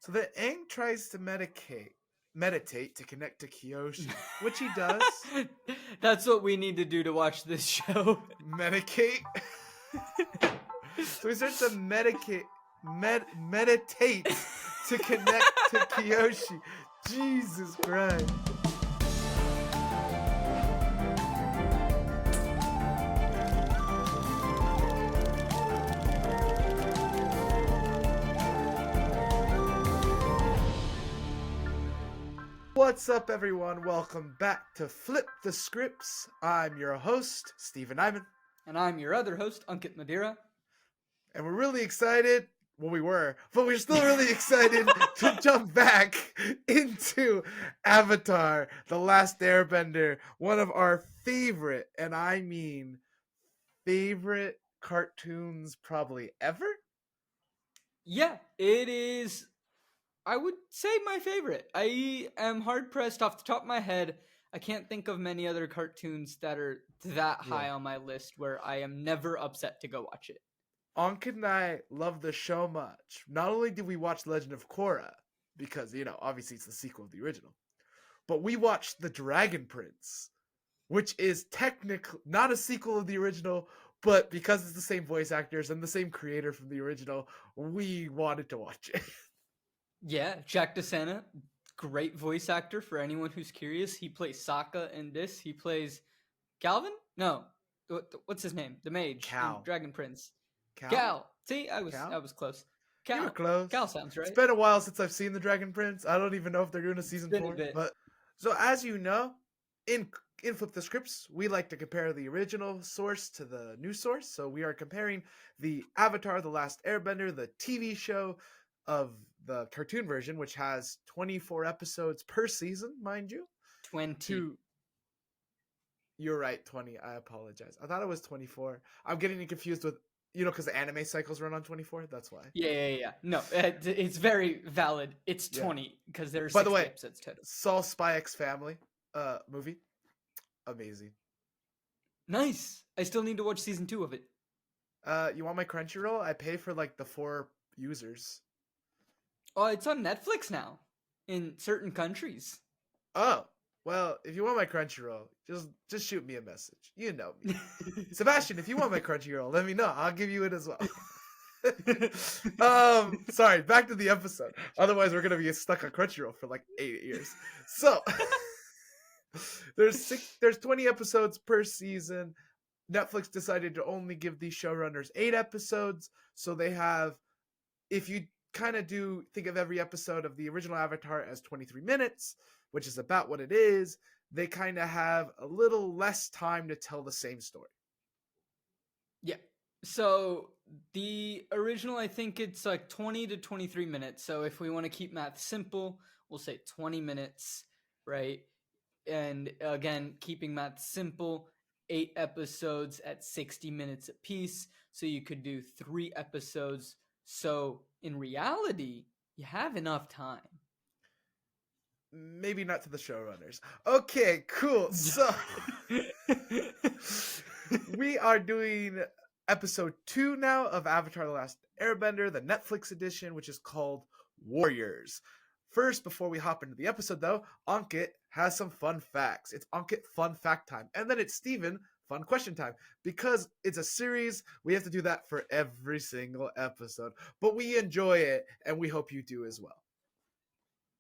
So the Aang tries to meditate to connect to Kyoshi, which he does. That's what we need to do to watch this show. Medicate. So he starts to meditate to connect to Kyoshi. Jesus Christ. What's up, everyone? Welcome back to Flip the Scripts. I'm your host, Stephen Nieman. And I'm your other host, Ankit and Madhira. And we're really excited. Well, we were, but we're still really excited to jump back into Avatar, The Last Airbender, one of our favorite, and I mean favorite cartoons probably ever. Yeah, it is, I would say, my favorite. I am hard-pressed off the top of my head. I can't think of many other cartoons that are that high on my list where I am never upset to go watch it. Ankit and I love the show much. Not only did we watch Legend of Korra, because, obviously it's the sequel of the original, but we watched The Dragon Prince, which is technically not a sequel of the original, but because it's the same voice actors and the same creator from the original, we wanted to watch it. Yeah, Jack DeSena, great voice actor for anyone who's curious. He plays Sokka in this. He plays Galvin? No. What's his name? The mage Cal. in Dragon Prince. Cal? See, I was close. Cal. You were close. Cal sounds right. It's been a while since I've seen The Dragon Prince. I don't even know if they're doing a season 4. But so as you know, in Flip the Scripts, we like to compare the original source to the new source. So we are comparing the Avatar, The Last Airbender, the TV show of the cartoon version, which has 24 episodes per season, mind you. 20. You're right, 20. I apologize. I thought it was 24. I'm getting confused with, because the anime cycles run on 24. That's why. Yeah. No, it's very valid. It's 20 because there's 60 episodes total. Saw Spy X Family movie. Amazing. Nice. I still need to watch season 2 of it. You want my Crunchyroll? I pay for the 4 users. Oh, it's on Netflix now in certain countries. Oh, well, if you want my Crunchyroll, just shoot me a message. You know me. Sebastien, if you want my Crunchyroll, let me know. I'll give you it as well. Sorry, back to the episode. Otherwise, we're going to be stuck on Crunchyroll for 8 years. So, there's 20 episodes per season. Netflix decided to only give these showrunners 8 episodes. So they have, if you kind of think of every episode of the original Avatar as 23 minutes, which is about what it is, they kind of have a little less time to tell the same story. Yeah. So the original, I think it's 20 to 23 minutes. So if we want to keep math simple, we'll say 20 minutes, right? And again, keeping math simple, 8 episodes at 60 minutes apiece. So you could do 3 episodes. So in reality, you have enough time. Maybe not to the showrunners. Okay, cool. So we are doing episode 2 now of Avatar: The Last Airbender, the Netflix edition, which is called Warriors. First, before we hop into the episode, though, Ankit has some fun facts. It's Ankit fun fact time. And then it's Stephen fun question time. Because it's a series, we have to do that for every single episode. But we enjoy it, and we hope you do as well.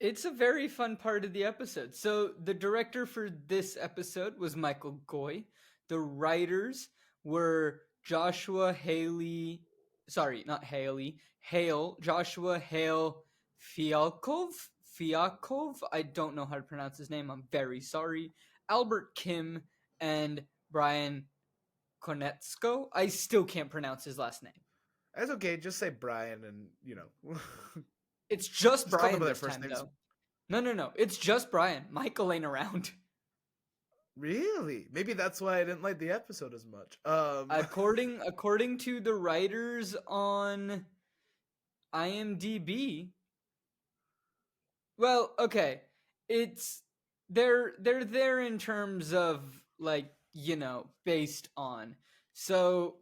It's a very fun part of the episode. So the director for this episode was Michael Goy. The writers were Joshua Hale, Joshua Hale Fialkov. I don't know how to pronounce his name. I'm very sorry. Albert Kim and Brian Konetsko. I still can't pronounce his last name. That's okay. Just say Brian and, It's just Brian this time, though. No. It's just Brian. Michael ain't around. Really? Maybe that's why I didn't like the episode as much. According to the writers on IMDb, well, okay, they're there in terms of based on. So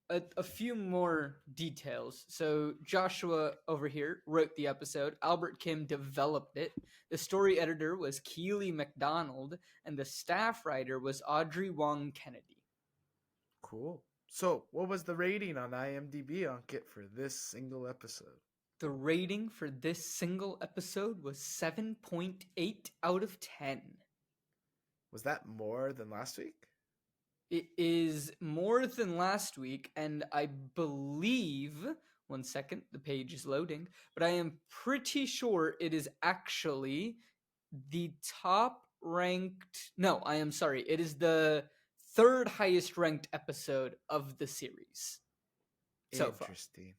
a few more details. So Joshua over here wrote the episode. Albert Kim developed it. The story editor was Keely McDonald, and the staff writer was Audrey Wong Kennedy. Cool. So, what was the rating on IMDb, Ankit, for this single episode? The rating for this single episode was 7.8 out of 10. Was that more than last week? It is more than last week, and I believe, one second, the page is loading, but I am pretty sure it is actually the top ranked. No, I am sorry. It is the third highest ranked episode of the series so far. Interesting.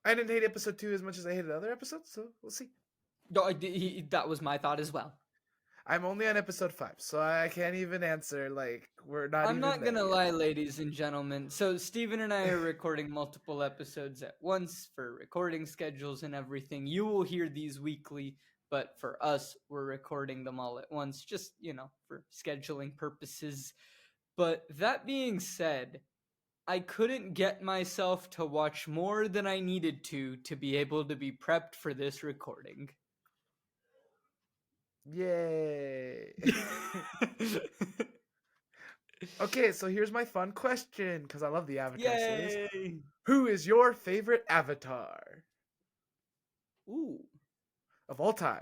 I didn't hate episode 2 as much as I hated other episodes, so we'll see. No, that was my thought as well. I'm only on episode 5, so I can't even answer. Like, we're not. I'm even not there gonna yet. lie, ladies and gentlemen. So Steven and I are recording multiple episodes at once for recording schedules and everything. You will hear these weekly, but for us, we're recording them all at once, just, for scheduling purposes. But that being said, I couldn't get myself to watch more than I needed to be able to be prepped for this recording. Yay! Okay, so here's my fun question, because I love the Avatar series. Yay! Who is your favorite Avatar Ooh, of all time?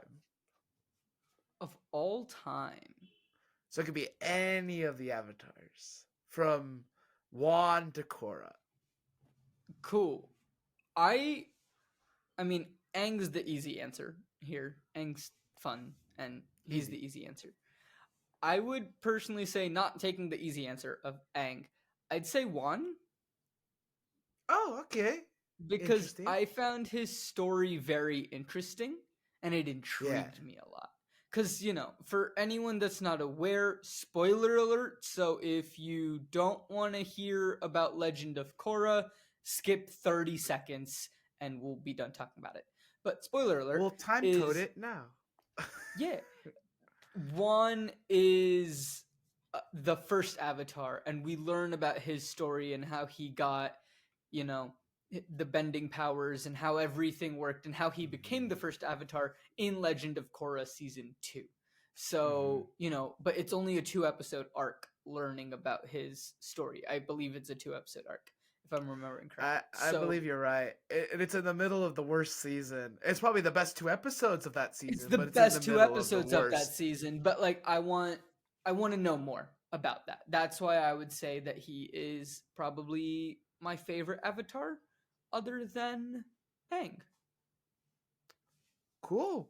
of all time. So it could be any of the Avatars, from Wan to Korra. Cool. I mean, Aang's the easy answer here. Aang's fun, and he's Easy. the easy answer. I would personally say, not taking the easy answer of Aang, I'd say Wan, Oh, okay. because Interesting. I found his story very interesting, and it intrigued me a lot. Because, for anyone that's not aware, spoiler alert, so if you don't want to hear about Legend of Korra, skip 30 seconds, and we'll be done talking about it. But spoiler alert. We'll time code it now. Yeah. Wan is the first Avatar, and we learn about his story and how he got, the bending powers and how everything worked and how he became the first Avatar in Legend of Korra Season 2. So, but it's only a 2-episode arc learning about his story. I believe it's a 2-episode arc, if I'm remembering correctly. I believe you're right. And it's in the middle of the worst season. It's probably the best 2 episodes of that season. It's the but best in the 2 middle episodes of that season, but I want to know more about that. That's why I would say that he is probably my favorite Avatar, other than Aang. Cool.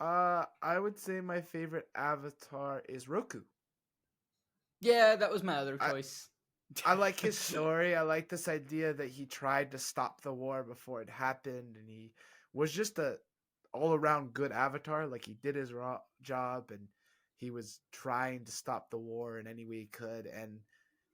I would say my favorite Avatar is Roku. Yeah, that was my other choice. I like his story. I like this idea that he tried to stop the war before it happened, and he was just a all-around good Avatar. Like, he did his job, and he was trying to stop the war in any way he could, and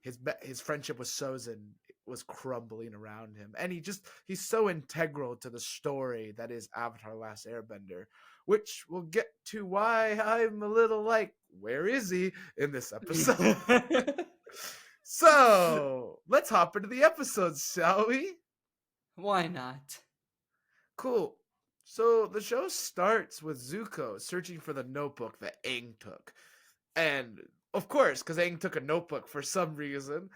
his friendship with Sozin was crumbling around him, and he's so integral to the story that is Avatar: Last Airbender, which we'll get to why I'm a little like, where is he in this episode? So let's hop into the episodes, shall we? Why not? Cool. So the show starts with Zuko searching for the notebook that Aang took, and of course, because Aang took a notebook for some reason.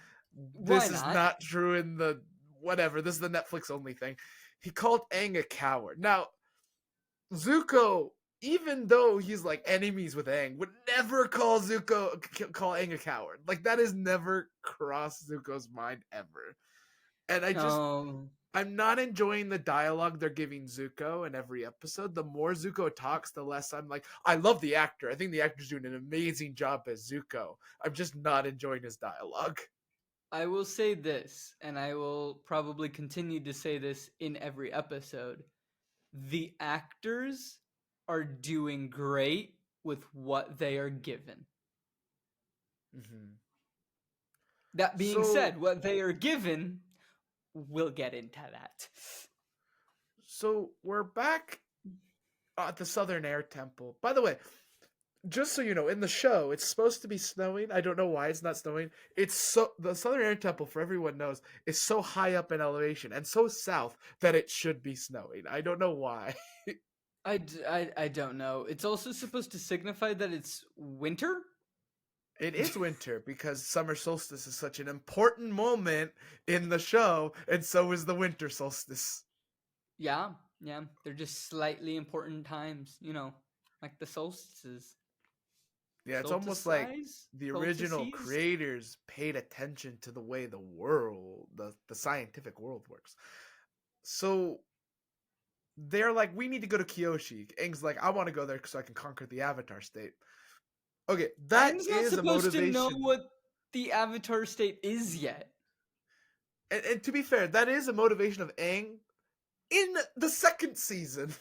This is not true in the whatever. This is the Netflix only thing. He called Aang a coward. Now, Zuko, even though he's like enemies with Aang, would never call Aang a coward. Like, that has never crossed Zuko's mind ever. And I'm not enjoying the dialogue they're giving Zuko in every episode. The more Zuko talks, the less I'm like, I love the actor. I think the actor's doing an amazing job as Zuko. I'm just not enjoying his dialogue. I will say this, and I will probably continue to say this in every episode. The actors are doing great with what they are given. Mm-hmm. That being said, what they are given, we'll get into that. So we're back at the Southern Air Temple. By the way, just so you know, in the show, it's supposed to be snowing. I don't know why it's not snowing. It's so the Southern Air Temple, for everyone knows, is so high up in elevation and so south that it should be snowing. I don't know why. I don't know. It's also supposed to signify that it's winter. It is winter because summer solstice is such an important moment in the show, and so is the winter solstice. Yeah, yeah. They're just slightly important times, like the solstices. Yeah, it's almost like Solstices? the original Solstices? creators paid attention to the way the world, the scientific world works. So they're like, we need to go to Kyoshi. Aang's like, I want to go there so I can conquer the Avatar state. Okay, that Aang's not is a supposed to know motivation. what the Avatar state is yet. And to be fair, that is a motivation of Aang in the second season.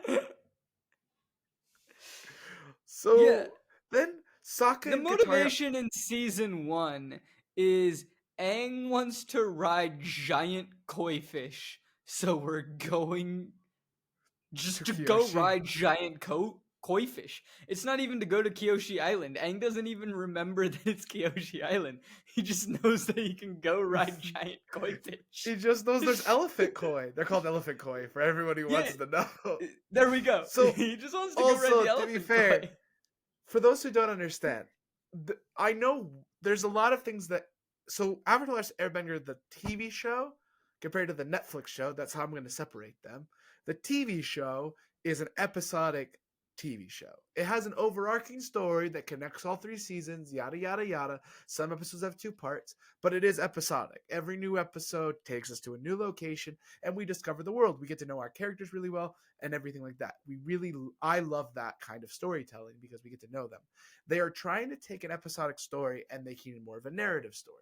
Yeah, So then Sokka the and Katara. motivation in season 1 is Aang wants to ride giant koi fish, so we're going To just to go Kyoshi. ride giant koi fish. It's not even to go to Kyoshi Island. Aang doesn't even remember that it's Kyoshi Island. He just knows that he can go ride giant koi fish. He just knows there's elephant koi. They're called elephant koi for everybody who Yeah, wants to know. there we go. So, He just wants to go ride also, the to be elephant fair, koi. for those who don't understand, I know there's a lot of things that. So, Avatar Last Airbender, the TV show, compared to the Netflix show, that's how I'm going to separate them. The TV show is an episodic TV show. It has an overarching story that connects all three seasons, yada, yada, yada. Some episodes have two parts, but it is episodic. Every new episode takes us to a new location, and we discover the world. We get to know our characters really well and everything like that. I love that kind of storytelling because we get to know them. They are trying to take an episodic story and making it more of a narrative story.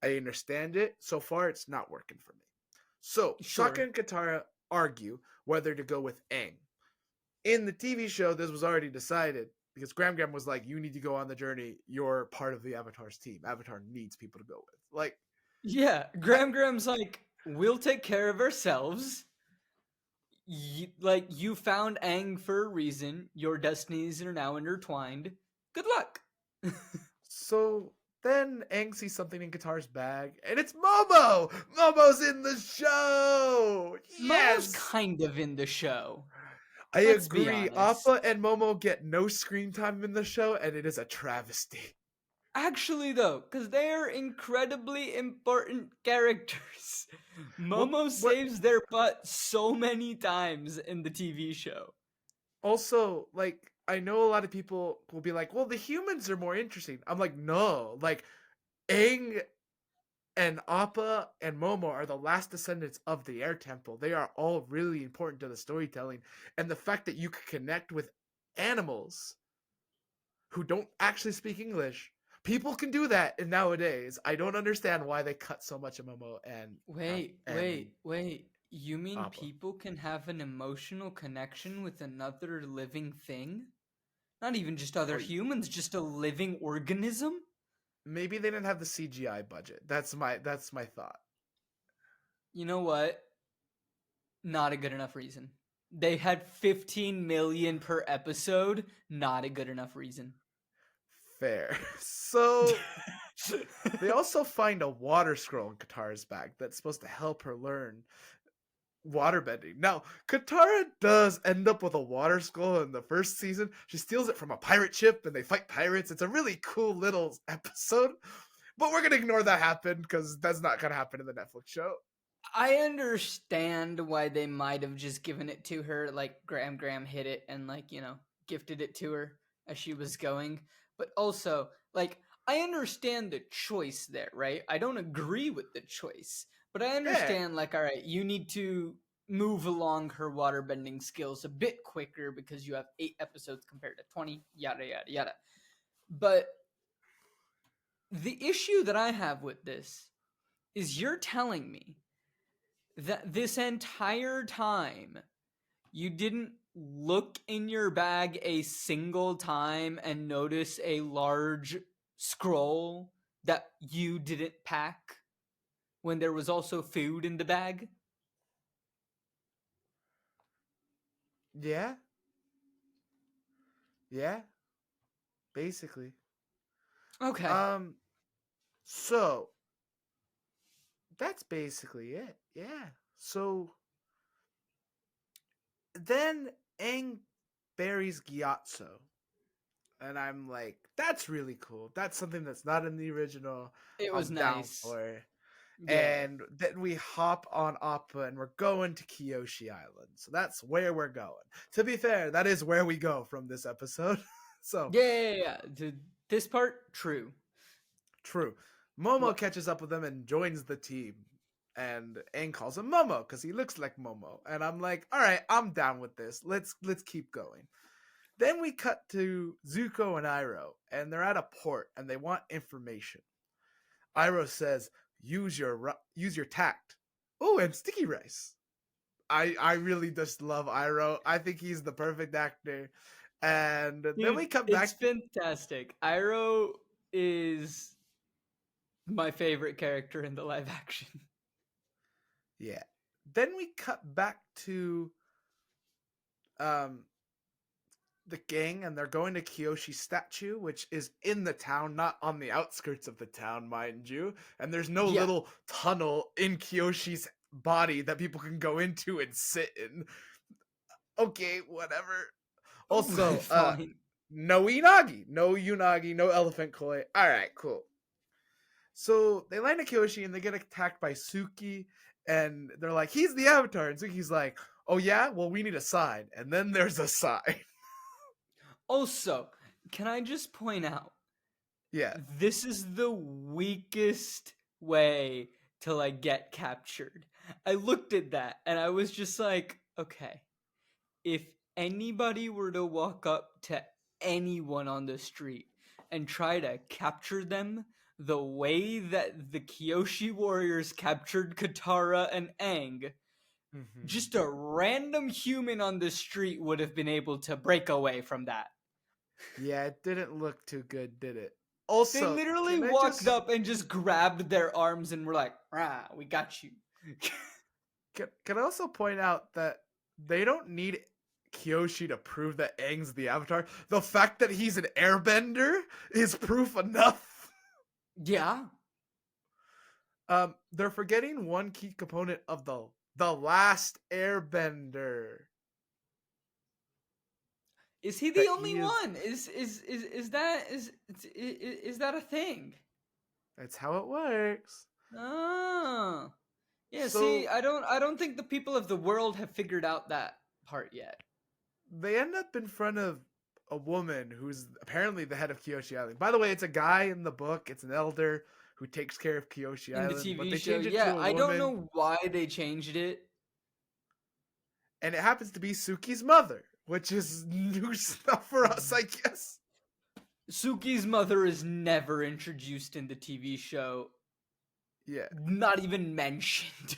I understand it. So far, it's not working for me. So, Sokka Sure. and Katara argue whether to go with Aang. In the TV show, this was already decided because Gram Gram was like, you need to go on the journey. You're part of the Avatar's team. Avatar needs people to go with. Like, Yeah, I, Graham's like, we'll take care of ourselves. You found Aang for a reason. Your destinies are now intertwined. Good luck. so then Aang sees something in Katara's bag, and it's Momo! Momo's in the show! Momo's Yes! kind of in the show. I Let's be agree. honest. Appa and Momo get no screen time in the show, and it is a travesty. Actually, though, because they're incredibly important characters, Well, Momo what saves their butt so many times in the TV show. also, like, I know a lot of people will be like, well, the humans are more interesting. I'm like, no. Like, Aang and Appa and Momo are the last descendants of the Air Temple. They are all really important to the storytelling. And the fact that you could connect with animals who don't actually speak English, people can do that nowadays. I don't understand why they cut so much of Momo and Wait. You mean Appa. people can have an emotional connection with another living thing? Not even just other Or humans, just a living organism? maybe they didn't have the CGI budget. That's my thought. You know what? Not a good enough reason. They had 15 million per episode. Not a good enough reason. Fair. So they also find a water scroll in Katara's bag that's supposed to help her learn waterbending. Now, Katara does end up with a water scroll in the first season. She steals it from a pirate ship and they fight pirates. It's a really cool little episode. But we're going to ignore that happen because that's not going to happen in the Netflix show. I understand why they might have just given it to her, like Graham hit it and gifted it to her as she was going. But also, I understand the choice there, right? I don't agree with the choice, but I Yeah. understand all right, you need to move along her waterbending skills a bit quicker because you have 8 episodes compared to 20, yada yada yada. But the issue that I have with this is you're telling me that this entire time you didn't look in your bag a single time and notice a large scroll that you didn't pack when there was also food in the bag? Yeah. Yeah, basically. Okay. Um, so that's basically it. Yeah. So then Aang buries Gyatso. And I'm like, that's really cool. That's something that's not in the original. It was I'm down nice. for it. Yeah. And then we hop on Appa and we're going to Kyoshi Island. So that's where we're going. To be fair, that is where we go from this episode. So Yeah. This part, true. true. Momo What? catches up with him and joins the team. And Aang calls him Momo because he looks like Momo. And I'm like, all right, I'm down with this. Let's keep going. Then we cut to Zuko and Iroh, and they're at a port and they want information. Iroh says, use your tact. Oh, and sticky rice. I really just love Iroh. I think he's the perfect actor. And then Dude, we come it's back. fantastic. Iroh is my favorite character in the live action. Yeah. Then we cut back to um the gang, and they're going to Kyoshi's statue, which is in the town, not on the outskirts of the town, mind you. And there's no Yeah. little tunnel in Kyoshi's body that people can go into and sit in. Okay, whatever. Also, Fine. no Inagi, no Unagi, no Elephant Koi. All right, cool. So they land at Kyoshi and they get attacked by Suki, and they're like, "He's the Avatar," and Suki's like, "Oh yeah, well we need a sign," and then there's a sign. Also, can I just point out, Yeah. this is the weakest way to like get captured. I looked at that and I was just like, okay, if anybody were to walk up to anyone on the street and try to capture them the way that the Kyoshi warriors captured Katara and Aang, Mm-hmm. just a random human on the street would have been able to break away from that. Yeah, it didn't look too good, did it? They Also, literally can I walked just up and just grabbed their arms and were like, "Ah, we got you." can I also point out that they don't need Kyoshi to prove that Aang's the Avatar. The fact that he's an Airbender is proof enough. Yeah. They're forgetting one key component of the Last Airbender. Is he That the only he is. one? Is that a thing? That's how it works. Oh. Yeah, see, So I don't think the people of the world have figured out that part yet. they end up in front of a woman who's apparently the head of Kyoshi Island. By the way, it's a guy in the book. It's an elder who takes care of Kyoshi In the Island, but TV they show, change it yeah, to a I don't woman, know why they changed it. and it happens to be Suki's mother, which is new stuff for us, I guess. Suki's mother is never introduced in the TV show, Yeah. not even mentioned.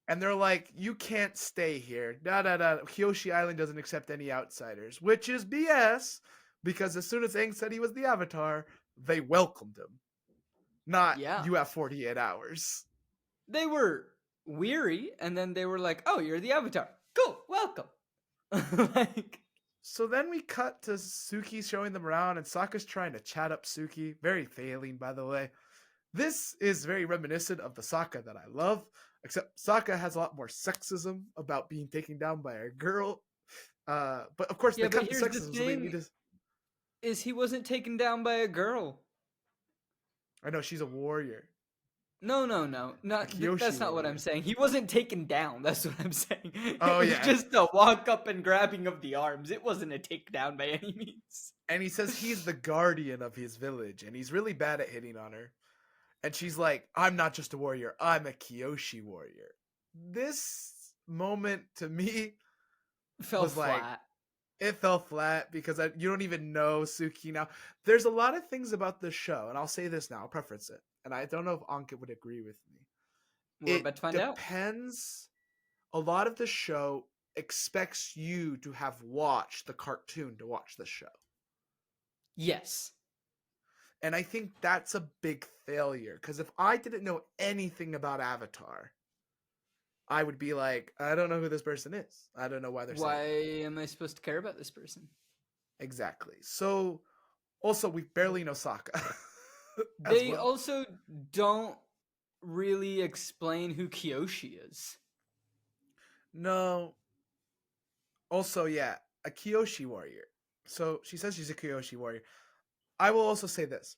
And they're like, you can't stay here. Da da da. Kyoshi Island doesn't accept any outsiders, which is BS, because as soon as Aang said he was the Avatar, they welcomed him. Not, Yeah. you have 48 hours. They were weary, and then they were like, "Oh, you're the Avatar. Cool, welcome." Like, So then we cut to Suki showing them around, and Sokka's trying to chat up Suki. Very failing, by the way. This is very reminiscent of the Sokka that I love, except Sokka has a lot more sexism about being taken down by a girl. But of course, yeah, they but cut the here's the sexism, so they need thing: to. is he wasn't taken down by a girl. I know she's a warrior, No, a not Kyoshi that's not what I'm warrior. saying. He wasn't taken down. That's what I'm saying. It Oh was yeah, just a walk up and grabbing of the arms. It wasn't a takedown by any means. and he says he's the guardian of his village, and he's really bad at hitting on her. And she's like, "I'm not just a warrior; I'm a Kyoshi warrior." This moment to me Fell was like, flat. it fell flat because you don't even know Suki now. There's a lot of things about this show, and I'll say this now, I'll preference it, and I don't know if Ankit would agree with me. We're It about to find out. depends. A lot of the show expects you to have watched the cartoon to watch the show. Yes. And I think that's a big failure, because if I didn't know anything about Avatar, I would be like, I don't know who this person is. I don't know why they're Why saying am I supposed to care about this person? Exactly. So also we barely know Sokka as They well. also don't really explain who Kyoshi is. No. Also, yeah, a Kyoshi warrior. So she says she's a Kyoshi warrior. I will also say this.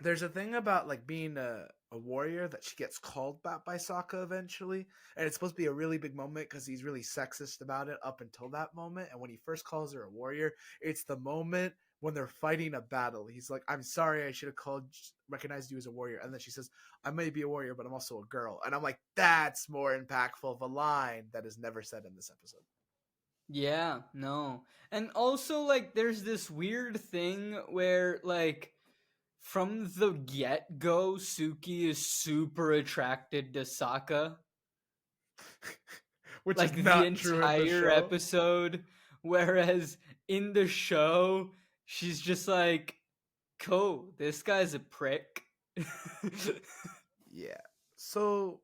There's a thing about like being a warrior that she gets called back by Sokka eventually, and it's supposed to be a really big moment because he's really sexist about it up until that moment. And when he first calls her a warrior, it's the moment when they're fighting a battle. He's like, "I'm sorry, I should have recognized you as a warrior." And then she says, "I may be a warrior, but I'm also a girl." And I'm like, "That's more impactful of a line that is never said in this episode." Yeah, no. And also, like, there's this weird thing where, like, from the get go, Suki is super attracted to Sokka. Which is Like, the not true in the entire show. episode. Whereas in the show, she's just like, cool, this guy's a prick. Yeah. So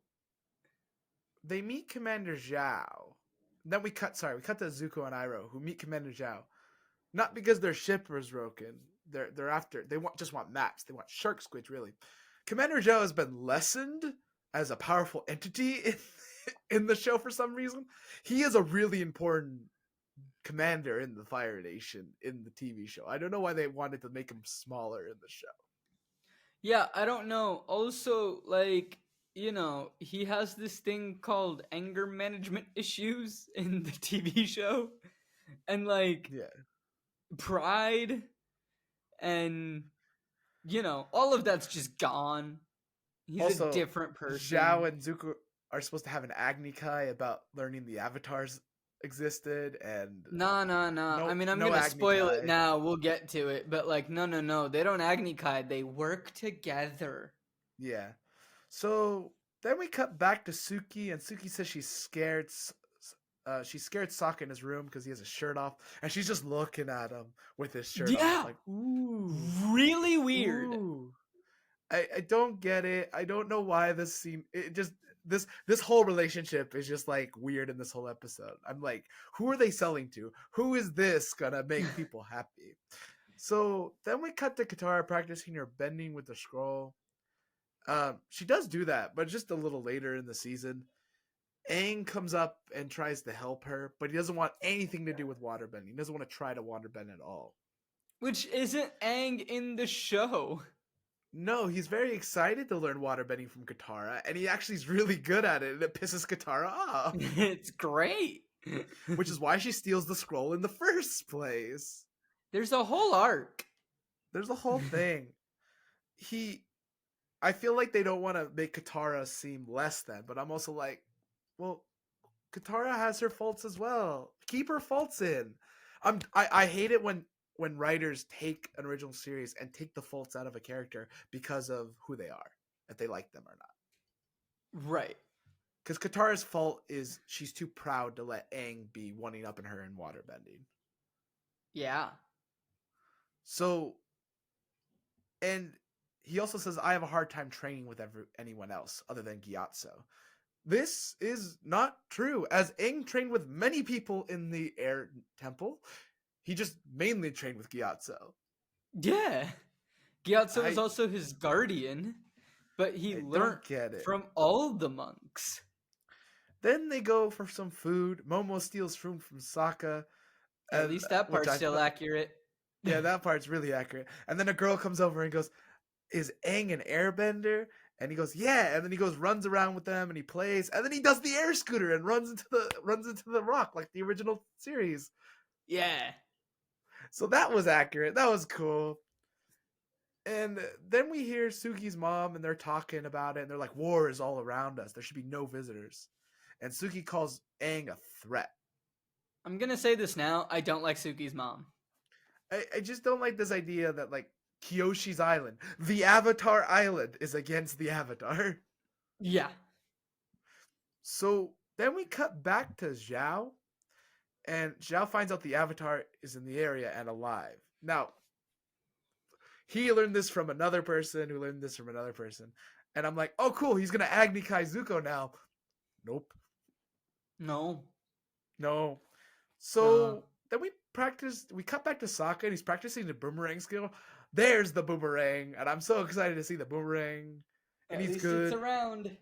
they meet Commander Zhao. Then we cut to Zuko and Iroh, who meet Commander Zhao. Not because their ship was broken. They just want maps. They want shark squids, really. Commander Zhao has been lessened as a powerful entity in the show for some reason. He is a really important commander in the Fire Nation in the TV show. I don't know why they wanted to make him smaller in the show. Yeah, I don't know. Also, like, you know, he has this thing called anger management issues in the TV show. And, like, Yeah. pride and, you know, all of that's just gone. He's a Also, different person. Zhao and Zuko are supposed to have an Agni Kai about learning the avatars existed, and Nah, nah, nah. I mean, I'm no gonna Agni spoil it Kai. now. We'll get to it. But, like, no, no, no. They don't Agni Kai. They work together. Yeah. So then we cut back to Suki, and Suki says she's scared. She's scared Sokka in his room because he has his shirt off, and she's just looking at him with his shirt off, Yeah. like, ooh, Really weird. ooh. I don't get it. I don't know why this scene. It just this whole relationship is just like weird in this whole episode. I'm like, who are they selling to? Who is this gonna make people happy? So then we cut to Katara practicing her bending with the scroll. She does do that, but just a little later in the season. Aang comes up and tries to help her, but he doesn't want anything to do with waterbending. He doesn't want to try to waterbend at all. Which isn't Aang in the show. No, he's very excited to learn waterbending from Katara, and he actually is really good at it, and it pisses Katara off. It's great. Which is why she steals the scroll in the first place. There's a whole arc. There's a whole thing. I feel like they don't want to make Katara seem less than, but I'm also like, well, Katara has her faults as well. Keep her faults in. I hate it when writers take an original series and take the faults out of a character because of who they are, if they like them or not. Right. Because Katara's fault is she's too proud to let Aang be one up in her in waterbending. Yeah. So, and he also says, I have a hard time training with anyone else other than Gyatso. This is not true, as Aang trained with many people in the Air Temple. He just mainly trained with Gyatso. Yeah. Gyatso was also his guardian, but he learned from all the monks. Then they go for some food. Momo steals food from Sokka. At least that part's still accurate. Yeah, that part's really accurate. And then a girl comes over and goes, is Aang an airbender? And he goes, yeah. And then he goes, runs around with them and he plays. And then he does the air scooter and runs into the rock like the original series. Yeah. So that was accurate. That was cool. And then we hear Suki's mom and they're talking about it. And they're like, war is all around us. There should be no visitors. And Suki calls Aang a threat. I'm going to say this now. I don't like Suki's mom. I just don't like this idea that, like, Kyoshi's island, the Avatar Island, is against the Avatar. Yeah. So then we cut back to Zhao, and Zhao finds out the Avatar is in the area and alive. Now, he learned this from another person who learned this from another person. And I'm like, oh, cool, he's going to Agni Kai Zuko now. Nope. No. So then we we cut back to Sokka and he's practicing the boomerang skill. There's the boomerang, and I'm so excited to see the boomerang. And At he's least it's good. around.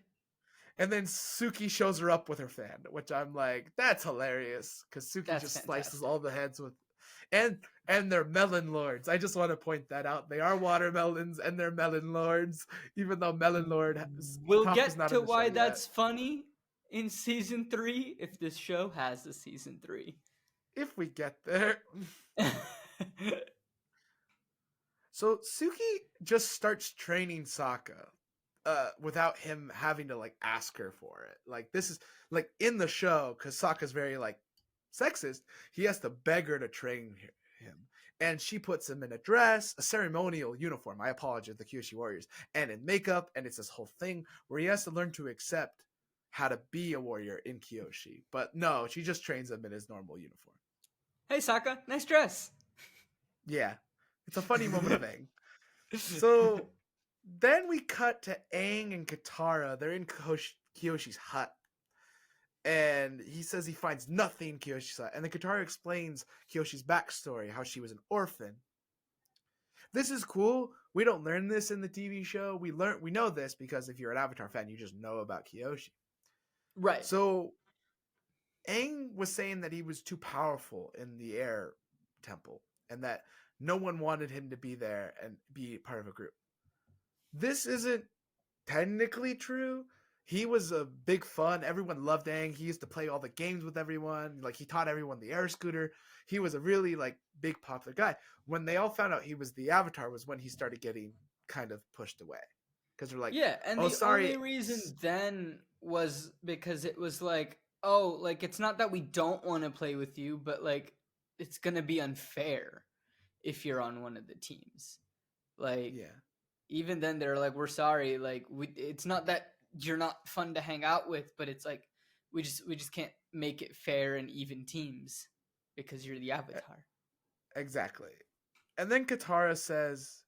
And then Suki shows her up with her fan, which I'm like, that's hilarious. Because Suki That's just fantastic. slices all the heads with and they're melon lords. I just want to point that out. They are watermelons and they're melon lords, even though melon lord We'll Toph is get not to in the show why yet. that's funny in season 3 if this show has a season 3. If we get there. So Suki just starts training Sokka without him having to like ask her for it. Like this is like in the show, because Sokka's very like sexist, he has to beg her to train him. And she puts him in a dress, a ceremonial uniform. I apologize, the Kyoshi Warriors, and in makeup, and it's this whole thing where he has to learn to accept how to be a warrior in Kyoshi. But no, she just trains him in his normal uniform. Hey Sokka, nice dress. Yeah, it's a funny moment of Aang. So then we cut to Aang and Katara. They're in Kyoshi's hut. And he says he finds nothing in Kyoshi's hut. And then Katara explains Kyoshi's backstory, how she was an orphan. This is cool. We don't learn this in the TV show. We know this because if you're an Avatar fan, you just know about Kyoshi. Right. So Aang was saying that he was too powerful in the air temple and that no one wanted him to be there and be part of a group. This isn't technically true. He was a big fun. Everyone loved Aang. He used to play all the games with everyone. Like he taught everyone the air scooter. He was a really like big popular guy. When they all found out he was the Avatar was when he started getting kind of pushed away. Because they're like, yeah, and oh, the sorry. only reason then was because it was like, oh, like it's not that we don't want to play with you, but like it's gonna be unfair if you're on one of the teams. Like, Yeah. Even then they're like, we're sorry, like it's not that you're not fun to hang out with, but it's like we just can't make it fair and even teams because you're the Avatar. Exactly. And then Katara says,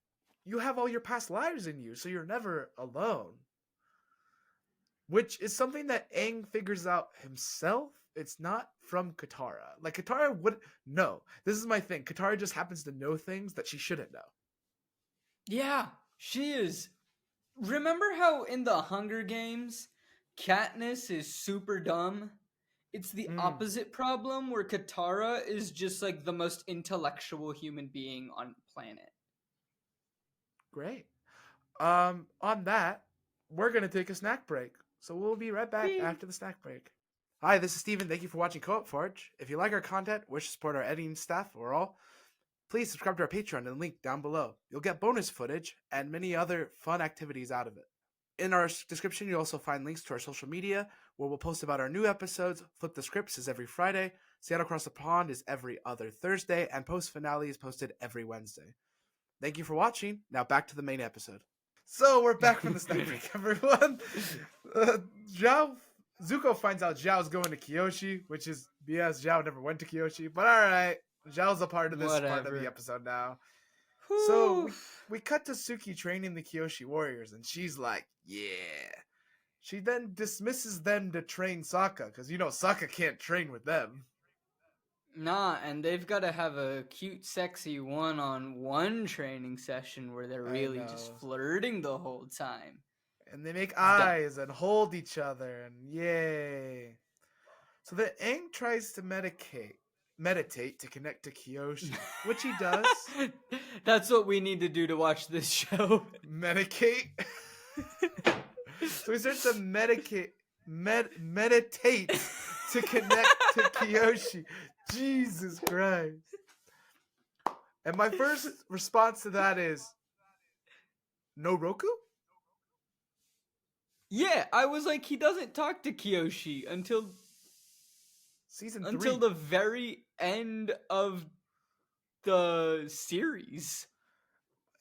you have all your past lives in you, so you're never alone. Which is something that Aang figures out himself. It's not from Katara. Like, Katara would know. This is my thing. Katara just happens to know things that she shouldn't know. Yeah, she is. Remember how in the Hunger Games, Katniss is super dumb? It's the opposite problem where Katara is just like the most intellectual human being on the planet. Great. On that, we're going to take a snack break. So we'll be right back after the snack break. Hi, this is Stephen. Thank you for watching Co-op Forge. If you like our content, wish to support our editing staff or all, please subscribe to our Patreon and link down below. You'll get bonus footage and many other fun activities out of it. In our description, you'll also find links to our social media, where we'll post about our new episodes. Flip the Scripts is every Friday, Seattle Across the Pond is every other Thursday, and Post Finale is posted every Wednesday. Thank you for watching. Now back to the main episode. So we're back from the snack break, everyone. Zuko finds out Zhao's going to Kyoshi, which is BS. Zhao never went to Kyoshi, but all right. Zhao's a part of this part of the episode now. Whew. So we cut to Suki training the Kyoshi warriors, and she's like, yeah. She then dismisses them to train Sokka, because you know Sokka can't train with them. Nah, and they've got to have a cute, sexy one-on-one training session where they're really just flirting the whole time. And they make eyes and hold each other, and yay. So then Aang tries to meditate to connect to Kyoshi, which he does. That's what we need to do to watch this show. Medicate. So he starts to meditate to connect to Kyoshi. Jesus Christ. And my first response to that is, no Roku? Yeah, I was like, he doesn't talk to Kyoshi until Season 3. Until the very end of the series.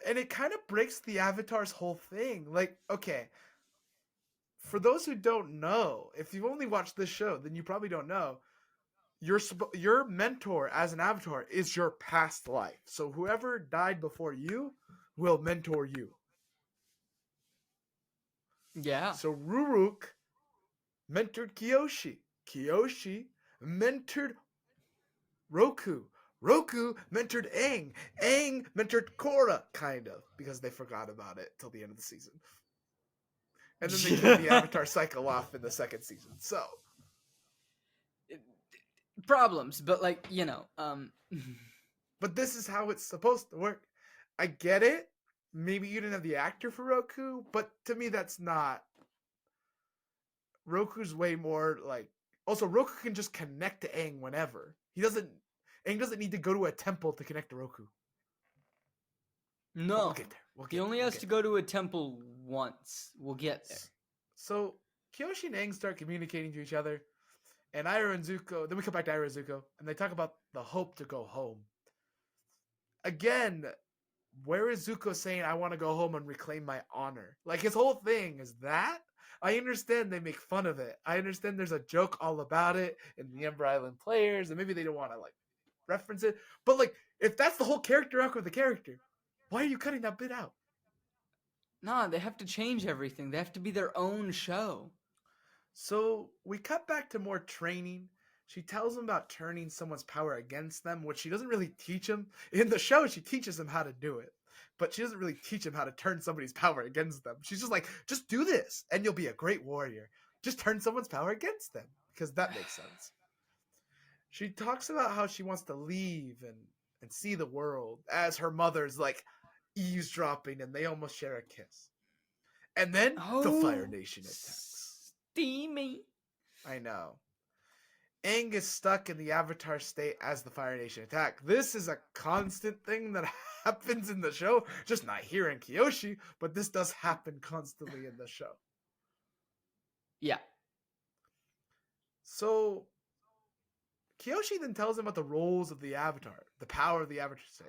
And it kind of breaks the Avatar's whole thing. Like, okay, for those who don't know, if you've only watched this show, then you probably don't know. Your mentor as an Avatar is your past life. So whoever died before you will mentor you. Yeah. So Ruruk mentored Kyoshi. Kyoshi mentored Roku. Roku mentored Aang. Aang mentored Korra, kind of, because they forgot about it till the end of the season. And then they killed the Avatar cycle off in the second season. So problems, but like, but this is how it's supposed to work. I get it. Maybe you didn't have the actor for Roku, but to me that's not. Roku's way more like. Also, Roku can just connect to Aang whenever. Aang doesn't need to go to a temple to connect to Roku. No. But we'll get there. He only has to go to a temple once. We'll get there. So Kyoshi and Aang start communicating to each other, and Iroh and Zuko. Then we come back to Iroh and Zuko, and they talk about the hope to go home. Again, where is Zuko saying, I want to go home and reclaim my honor? Like, his whole thing is that? I understand they make fun of it. I understand there's a joke all about it in the Ember Island Players, and maybe they don't want to, like, reference it. But, like, if that's the whole character arc of the character, why are you cutting that bit out? Nah, they have to change everything. They have to be their own show. So, we cut back to more training. She tells him about turning someone's power against them, which she doesn't really teach him. In the show, she teaches him how to do it. But she doesn't really teach him how to turn somebody's power against them. She's just like, just do this, and you'll be a great warrior. Just turn someone's power against them, because that makes sense. She talks about how she wants to leave and see the world, as her mother's, like, eavesdropping, and they almost share a kiss. And then, the Fire Nation attacks. Steamy. I know. Aang is stuck in the Avatar state as the Fire Nation attack. This is a constant thing that happens in the show. Just not here in Kyoshi, but this does happen constantly in the show. Yeah. So, Kyoshi then tells him about the roles of the Avatar, the power of the Avatar state.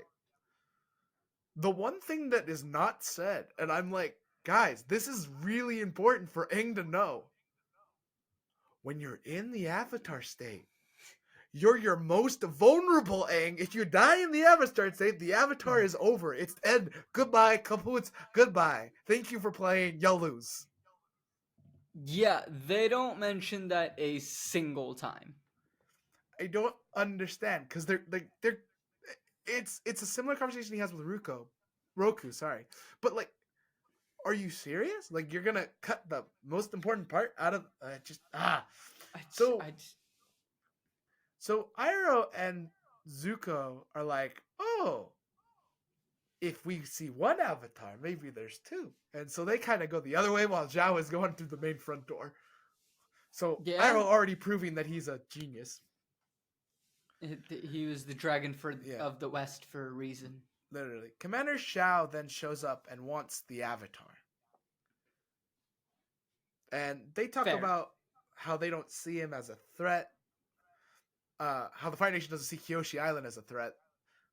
The one thing that is not said, and I'm like, guys, this is really important for Aang to know. When you're in the Avatar state, you're your most vulnerable, Aang. If you die in the Avatar state, the Avatar is over. It's end. Goodbye, Kapoots. Goodbye. Thank you for playing. You'll lose. Yeah, they don't mention that a single time. I don't understand, because they're it's a similar conversation he has with Roku, sorry. But, like, are you serious? Like, you're gonna cut the most important part out of So Iroh and Zuko are like, oh, if we see one Avatar, maybe there's two. And so they kind of go the other way while Zhao is going through the main front door. So Iroh already proving that he's a genius. He was the dragon of the West for a reason. Literally. Commander Shao then shows up and wants the Avatar. And they talk about how they don't see him as a threat. How the Fire Nation doesn't see Kyoshi Island as a threat.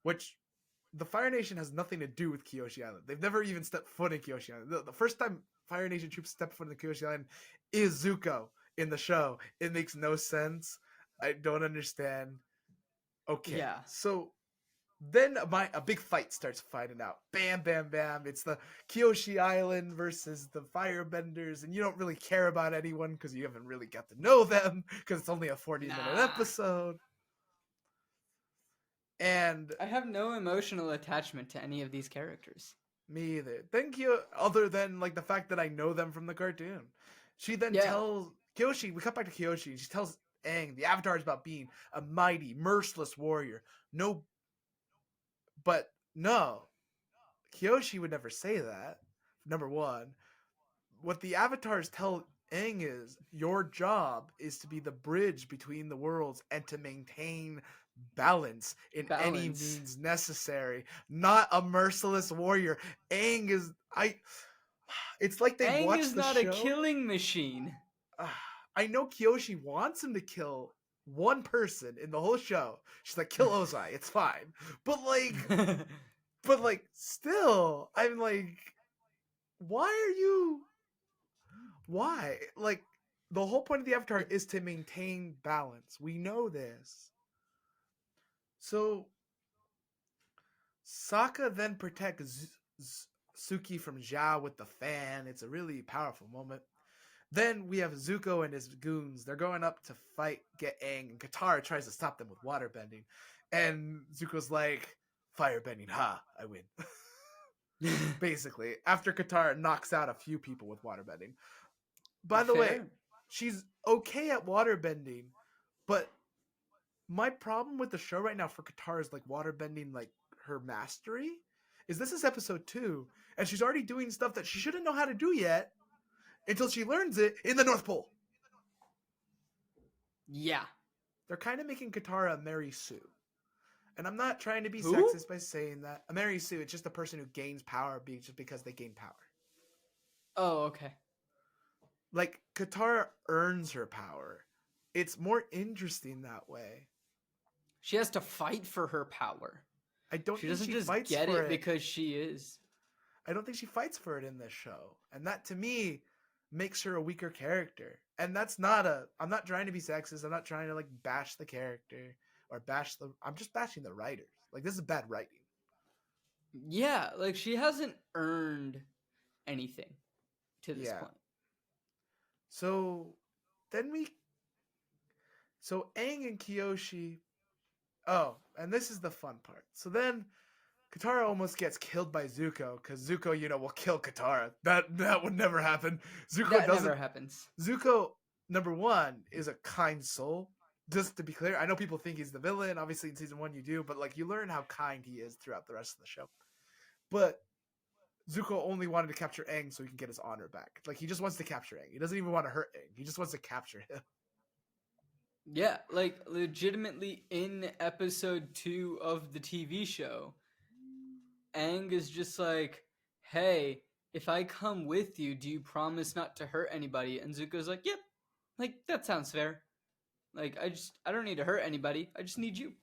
Which, the Fire Nation has nothing to do with Kyoshi Island. They've never even stepped foot in Kyoshi Island. The first time Fire Nation troops step foot in the Kyoshi Island is Zuko in the show. It makes no sense. I don't understand. Okay. Yeah. So then a big fight starts fighting out. Bam, bam, bam. It's the Kyoshi Island versus the Firebenders, and you don't really care about anyone because you haven't really got to know them because it's only a 40-minute episode. And I have no emotional attachment to any of these characters. Me either. Thank you. Other than, like, the fact that I know them from the cartoon. She then tells Kyoshi, we cut back to Kyoshi, and she tells Aang, the Avatar is about being a mighty, merciless warrior. But Kyoshi would never say that. Number one. What the Avatars tell Aang is, your job is to be the bridge between the worlds and to maintain balance in any means necessary. Not a merciless warrior. Aang is... It's like they watch the show. Aang is not a killing machine. I know Kyoshi wants him to kill one person in the whole show. She's like, kill Ozai, it's fine. But still, I'm like, why? Like, the whole point of the Avatar is to maintain balance. We know this. So, Sokka then protects Suki from Zhao with the fan. It's a really powerful moment. Then we have Zuko and his goons. They're going up to get Aang, and Katara tries to stop them with waterbending. And Zuko's like, firebending, ha, I win. Basically, after Katara knocks out a few people with waterbending. By the way, Fair. she's okay at waterbending, but my problem with the show right now for Katara is like waterbending, like her mastery, is this is episode 2, and she's already doing stuff that she shouldn't know how to do yet until she learns it in the North Pole. Yeah. They're kind of making Katara a Mary Sue. And I'm not trying to be Who? sexist by saying that. A Mary Sue, it's just a person who gains power just because they gain power. Oh, okay. Like, Katara earns her power. It's more interesting that way. She has to fight for her power. I don't She think doesn't she just fights get for it because she is. I don't think she fights for it in this show. And that, to me, makes her a weaker character. And that's not I'm not trying to be sexist. I'm not trying to, like, bash the character or I'm just bashing the writers. Like, this is bad writing. Yeah, like she hasn't earned anything to this point. So Aang and Kyoshi. Oh, and this is the fun part. So then Katara almost gets killed by Zuko because Zuko, will kill Katara. That would never happen. That never happens. Zuko, number one, is a kind soul. Just to be clear, I know people think he's the villain. Obviously, in season 1 you do, but like you learn how kind he is throughout the rest of the show. But Zuko only wanted to capture Aang so he can get his honor back. Like, he just wants to capture Aang. He doesn't even want to hurt Aang. He just wants to capture him. Yeah, like legitimately in episode 2 of the TV show, Aang is just like, hey, if I come with you, do you promise not to hurt anybody? And Zuko's like, yep, like that sounds fair. Like, I don't need to hurt anybody. I just need you.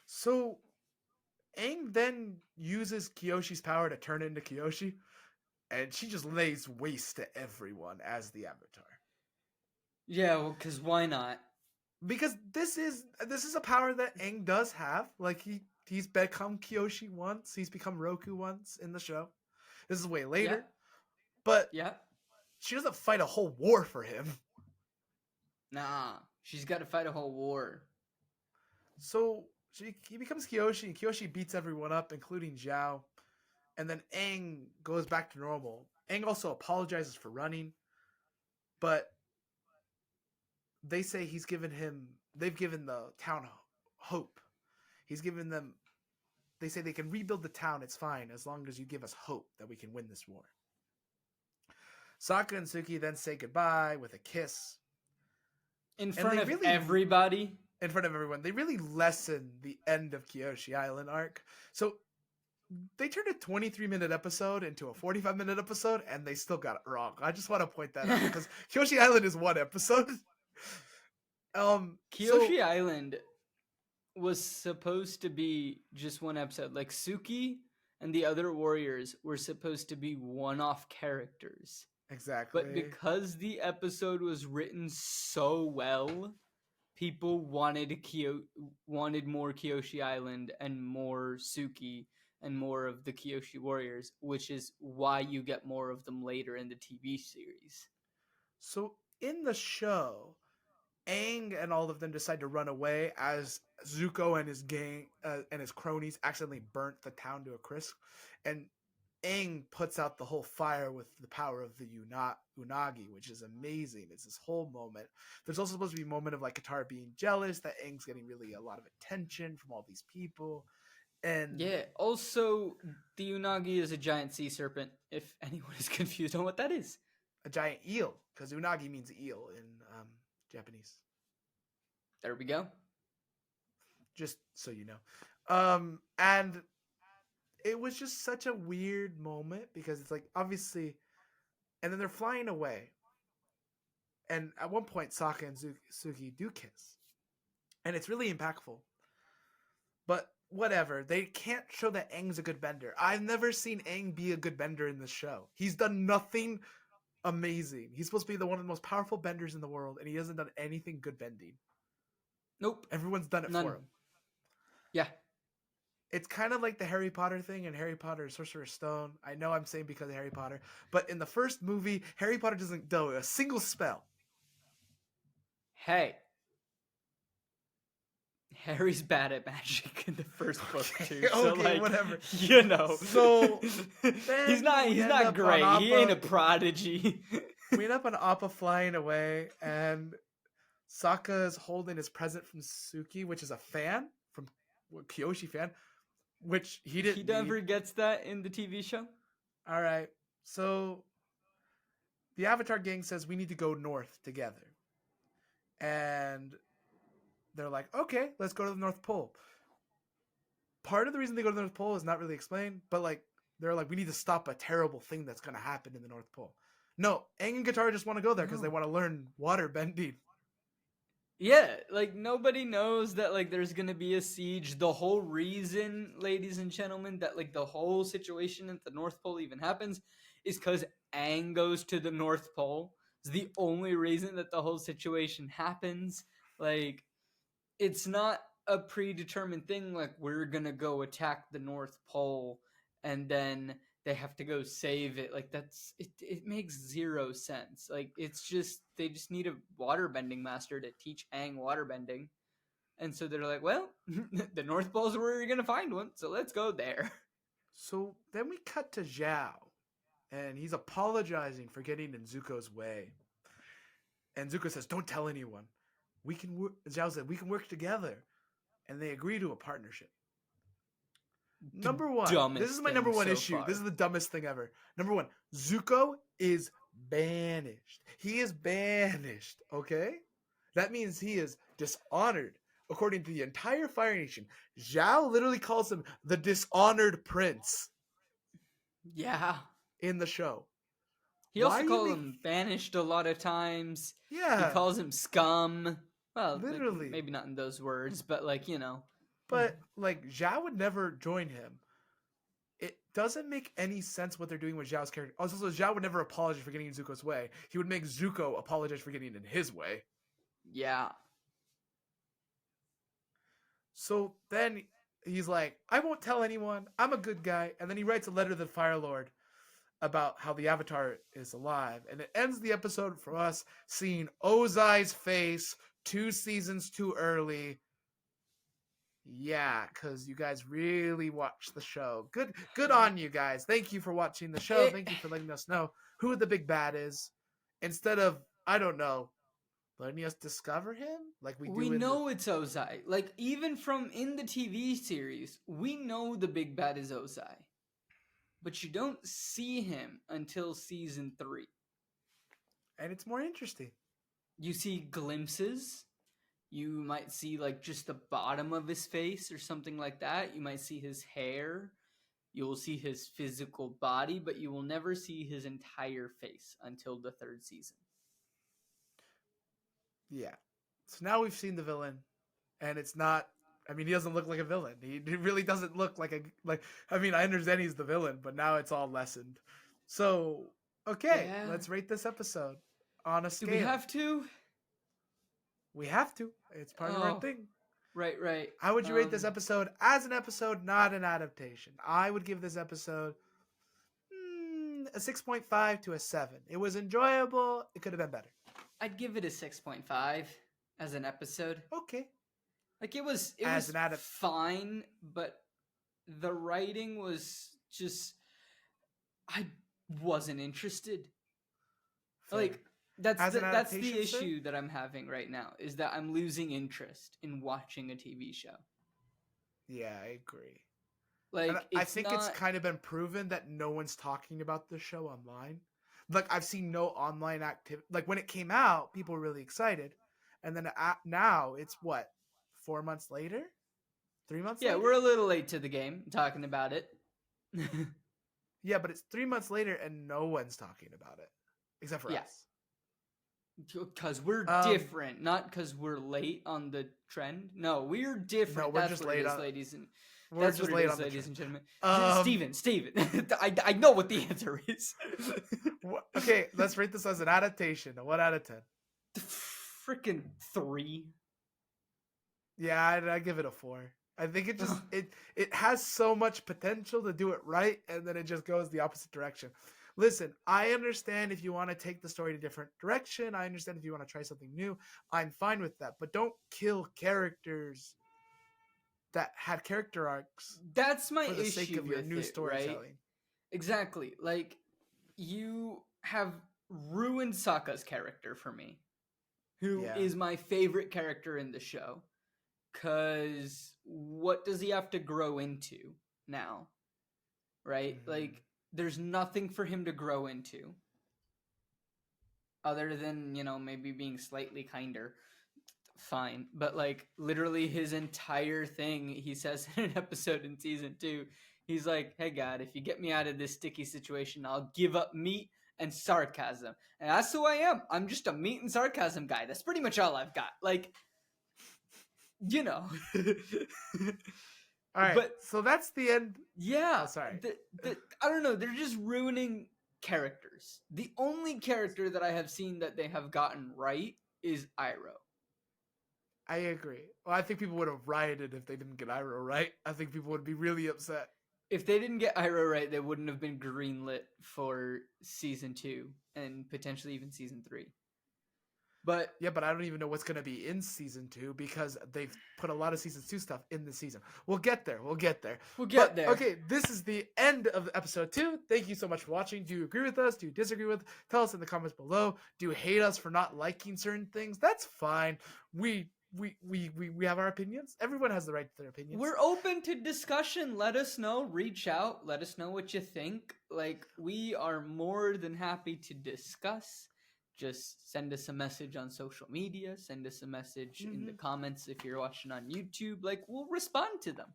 So Aang then uses Kyoshi's power to turn into Kyoshi, and she just lays waste to everyone as the Avatar. Yeah, well, because why not? Because this is a power that Aang does have. Like, he's become Kyoshi once. He's become Roku once in the show. This is way later. Yeah. But Yeah. she doesn't fight a whole war for him. Nah, she's got to fight a whole war. So he becomes Kyoshi, and Kyoshi beats everyone up, including Zhao. And then Aang goes back to normal. Aang also apologizes for running, but they say they've given the town hope. They say they can rebuild the town, it's fine, as long as you give us hope that we can win this war. Sokka and Suki then say goodbye with a kiss. In front of everybody? In front of everyone. They really lessen the end of Kyoshi Island arc. So they turned a 23-minute episode into a 45-minute episode, and they still got it wrong. I just want to point that out, because Kyoshi Island is one episode. Kyoshi Island was supposed to be just one episode. Like, Suki and the other warriors were supposed to be one-off characters. Exactly. But because the episode was written so well, people wanted more Kyoshi Island and more Suki and more of the Kyoshi warriors, which is why you get more of them later in the TV series. So in the show, Aang and all of them decide to run away as Zuko and his gang and his cronies accidentally burnt the town to a crisp. And Aang puts out the whole fire with the power of the Unagi, which is amazing. It's this whole moment. There's also supposed to be a moment of like Katara being jealous that Aang's getting really a lot of attention from all these people. And yeah, also the Unagi is a giant sea serpent, if anyone is confused on what that is. A giant eel, because Unagi means eel in Japanese. There we go. Just so you know. And it was just such a weird moment because it's like, obviously, and then they're flying away. And at one point, Sokka and Suki do kiss. And it's really impactful. But whatever. They can't show that Aang's a good bender. I've never seen Aang be a good bender in this show. He's done nothing amazing. He's supposed to be one of the most powerful benders in the world, and he hasn't done anything good bending. Nope. Everyone's done it for him. Yeah. it's kind of like the Harry Potter thing and Harry Potter and Sorcerer's Stone. I know I'm saying because of Harry Potter, but in the first movie, Harry Potter doesn't do a single spell. Hey, Harry's bad at magic in the first book too. So Okay, like, whatever. you know. So, he's then not we he's end not up great. on He ain't a Appa. prodigy. We end up on Appa flying away, and Sokka is holding his present from Suki, which is a fan from Kyoshi fan, which he didn't He need. never gets that in the TV show. All right, so the Avatar gang says we need to go north together, and they're like, okay, let's go to the North Pole. Part of the reason they go to the North Pole is not really explained, but like they're like, we need to stop a terrible thing that's going to happen in the North Pole. No, Aang and Katara just want to go there because they want to learn water bending. Yeah, like nobody knows that like there's gonna be a siege. The whole reason, ladies and gentlemen, that like the whole situation at the North Pole even happens is because Aang goes to the North Pole. It's the only reason that the whole situation happens. Like, it's not a predetermined thing like we're gonna go attack the North Pole and then they have to go save it. Like, that's it makes zero sense. Like, it's just they just need a waterbending master to teach Aang waterbending. And so they're like, well, the North Pole's where you're gonna find one, so let's go there. So then we cut to Zhao, and he's apologizing for getting in Zuko's way. And Zuko says, don't tell anyone. Zhao said, we can work together. And they agree to a partnership. Number one, this is my number one issue. Far. This is the dumbest thing ever. Number one, Zuko is banished. He is banished, okay? That means he is dishonored. According to the entire Fire Nation, Zhao literally calls him the dishonored prince. Yeah. In the show. He also calls him banished a lot of times. Yeah. He calls him scum. Well, literally. Maybe not in those words, but like, you know. But like Zhao would never join him. It doesn't make any sense what they're doing with Zhao's character. Also, Zhao would never apologize for getting in Zuko's way. He would make Zuko apologize for getting in his way. Yeah. So then he's like, I won't tell anyone. I'm a good guy. And then he writes a letter to the Fire Lord about how the Avatar is alive. And it ends the episode for us seeing Ozai's face 2 seasons too early. Yeah, because you guys really watched the show. Good on you guys. Thank you for watching the show. Thank you for letting us know who the big bad is. Instead of, I don't know, letting us discover him like we know it's Ozai. Like, even from in the TV series, we know the big bad is Ozai. But you don't see him until season 3. And it's more interesting. You see glimpses. You might see like just the bottom of his face or something like that. You might see his hair. You will see his physical body, but you will never see his entire face until the 3rd season. Yeah. So now we've seen the villain, and it's not. I mean, he doesn't look like a villain. He really doesn't look like I mean, I understand he's the villain, but now it's all lessened. So, okay, let's rate this episode on a scale. Do we have to? We have to. It's part of our thing. Right. How would you rate this episode as an episode, not an adaptation? I would give this episode a 6.5 to a 7. It was enjoyable. It could have been better. I'd give it a 6.5 as an episode. Okay. Like, it was fine, but the writing was just, I wasn't interested. Fair. Like, that's the issue sir? that I'm having right now, is that I'm losing interest in watching a TV show. Yeah, I agree. Like, I think it's kind of been proven that no one's talking about the show online. Like, I've seen no online activity. Like, when it came out, people were really excited. And then now it's what? 4 months later? 3 months later? Yeah, we're a little late to the game talking about it. Yeah, but it's 3 months later and no one's talking about it. Except for us. Because we're different, not because we're late on the trend. No, we're different. No, we're just late on, ladies and we're that's just what late it is, on the ladies and trend. gentlemen. Steven, I know what the answer is. Okay, let's rate this as an adaptation. A 1 out of 10. Freaking 3. Yeah, I give it a 4. I think it just it has so much potential to do it right, and then it just goes the opposite direction. Listen, I understand if you want to take the story in a different direction. I understand if you want to try something new. I'm fine with that. But don't kill characters that had character arcs That's my for the issue sake of your with new it, storytelling. right? Exactly. Like, you have ruined Sokka's character for me, who is my favorite character in the show. Because what does he have to grow into now? Right? Like, there's nothing for him to grow into. Other than, maybe being slightly kinder. Fine. But, like, literally his entire thing, he says in an episode in season 2, he's like, hey, God, if you get me out of this sticky situation, I'll give up meat and sarcasm. And that's who I am. I'm just a meat and sarcasm guy. That's pretty much all I've got. Like, All right. But so that's the end. Yeah. Oh, sorry. I don't know. They're just ruining characters. The only character that I have seen that they have gotten right is Iroh. I agree. Well, I think people would have rioted if they didn't get Iroh right. I think people would be really upset. If they didn't get Iroh right, they wouldn't have been greenlit for season 2 and potentially even season 3. But yeah, but I don't even know what's going to be in season 2 because they've put a lot of season 2 stuff in the season. We'll get there. Okay, this is the end of episode 2. Thank you so much for watching. Do you agree with us? Do you disagree with us? Tell us in the comments below. Do you hate us for not liking certain things? That's fine. We have our opinions. Everyone has the right to their opinions. We're open to discussion. Let us know. Reach out. Let us know what you think. Like, we are more than happy to discuss. Just send us a message on social media. Send us a message in the comments if you're watching on YouTube. Like, we'll respond to them.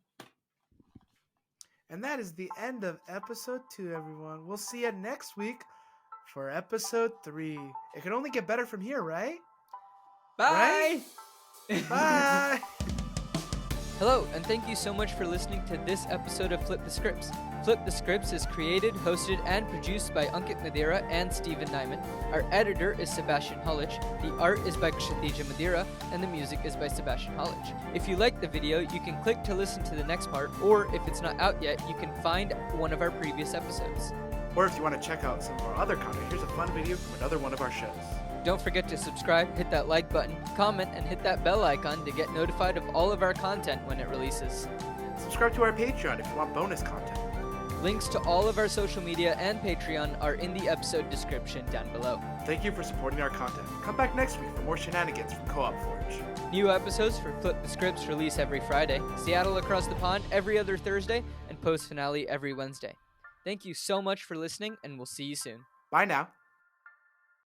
And that is the end of episode 2, everyone. We'll see you next week for episode 3. It can only get better from here, right? Bye! Right? Bye! Hello, and thank you so much for listening to this episode of Flip the Scripts. Flip the Scripts is created, hosted, and produced by Ankit Madhira and Stephen Nieman. Our editor is Sebastien Hollich, the art is by Kshitija Madhira, and the music is by Sebastien Hollich. If you like the video, you can click to listen to the next part, or if it's not out yet, you can find one of our previous episodes. Or if you want to check out some of our other content, here's a fun video from another one of our shows. Don't forget to subscribe, hit that like button, comment, and hit that bell icon to get notified of all of our content when it releases. Subscribe to our Patreon if you want bonus content. Links to all of our social media and Patreon are in the episode description down below. Thank you for supporting our content. Come back next week for more shenanigans from Co-op Forge. New episodes for Flip the Scripts release every Friday, Seattle Across the Pond every other Thursday, and post finale every Wednesday. Thank you so much for listening, and we'll see you soon. Bye now.